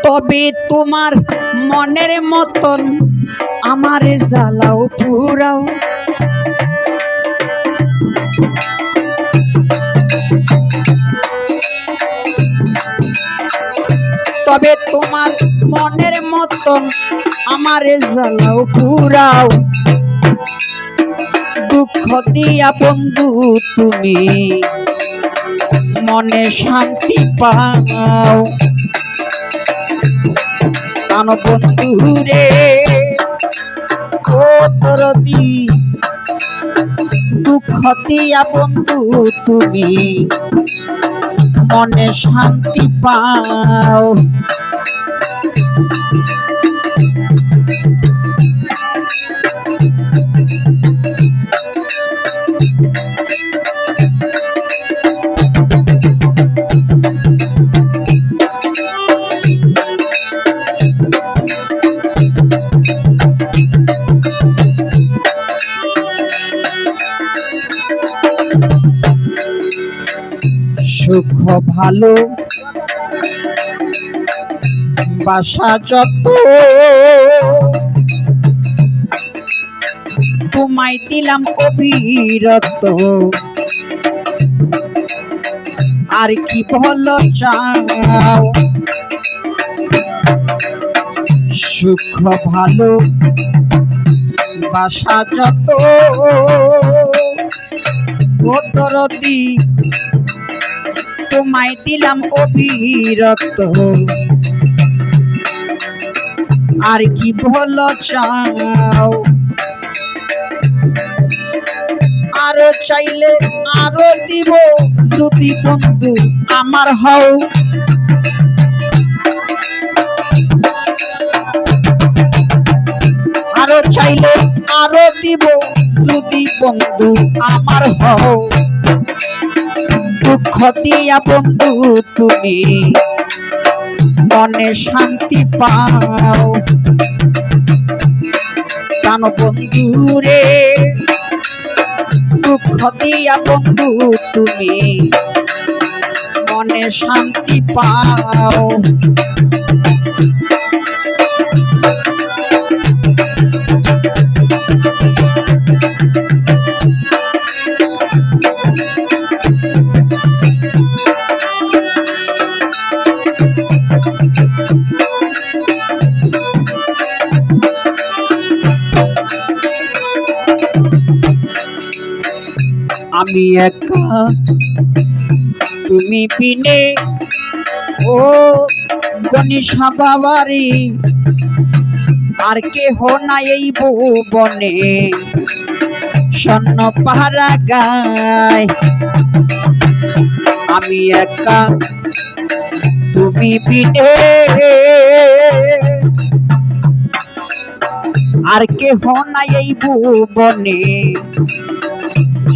তবে তোমার মনের মতন আমারে জ্বালাও পুরাও, তবে তোমার মনের মতন আমারে জ্বালাও পুরাও, দুঃখ দিয়া বন্ধু তুমি মনে শান্তি পাও। কান বন্ধু রে ও দরদি, দুঃখ দিয়া বন্ধু তুমি মনে শান্তি পাও। সুখ ভালো বাসা যত তোমায় দিলাম অবিরত, আর কি ভালো চাও। সুখ ভালো বাসা যত ও দরদি তোমায় দিলাম অবিরত, আর কি ভালো চাও। আরো চাইলে আরো দিব যদি বন্ধু আমার হও, আরো চাইলে আরো দিব যদি বন্ধু আমার হও। দুঃখ দিয়া বন্ধু তুমি মনে শান্তি পাও। কান বন্ধু রে দুঃখ দিয়া বন্ধু তুমি মনে শান্তি পাও। আমি একা তুমি বিনে ও গণেশা বাবারি, আর কেহ নাই এই ভুবনে স্বর্ণ পাহারা গায়। আমি একা তুমি বিনে আর কেহ নাই এই ভুবনে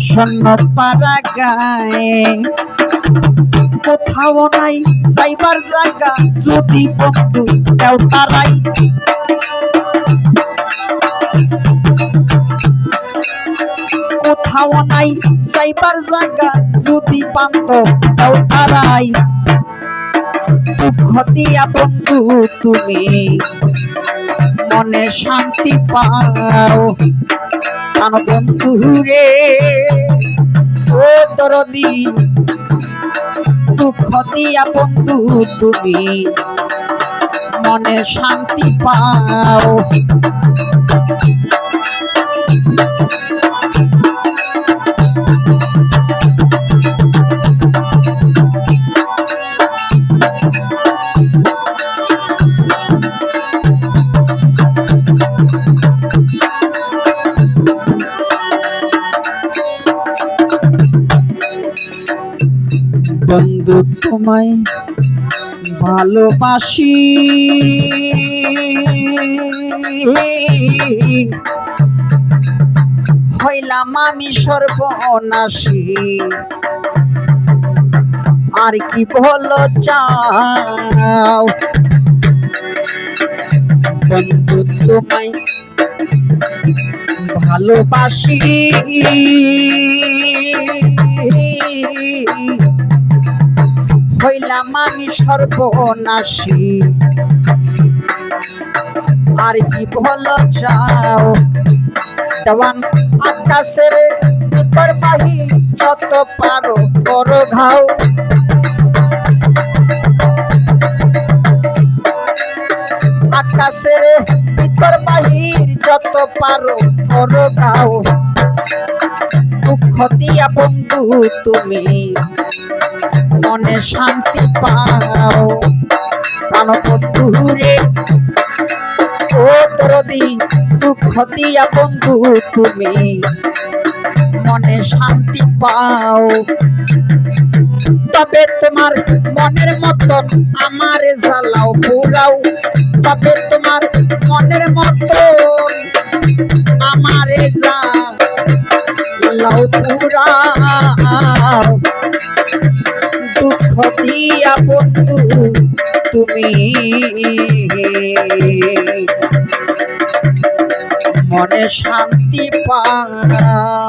স্বর্ণ পাহারা গায়। কোথাও নাই যাইবার জায়গা যদি বন্ধু দেও তারাই, কোথাও নাই যাইবার জায়গা যদি বান্ধব দেও তারাই। দুঃখ দিয়া বন্ধু তুমি মনে শান্তি পাও। কান বন্ধু রে ও দরদি, দুঃখ দিয়া বন্ধু তুমি মনে শান্তি পাও। বন্ধু তোমায় ভালোবাসি, হইলাম আমি সর্বনাশী, আর কি ভালো চাও। বন্ধু তোমায় ভালোবাসি, হইলাম হইলাম আমি সর্বনাশী আর কি বলো যাও দেওয়ান আকাশের ভিতর বাহি যত পারো করো ঘাও আকাশের ভিতর বাহির যত পারো করো ঘাও দুঃখ দিয়া বন্ধু তুমি মনে শান্তি পাও প্রাণ বন্ধু রে ও দরদি দুঃখ দিয়া বন্ধু তুমি মনে শান্তি পাও তবে তোমার মনের মতন আমারে জ্বালাও পুরাও তবে তোমার মনের মতন আমারে জ্বালাও পুরাও দুঃখ দিয়া বন্ধু তুমি মনে শান্তি পাও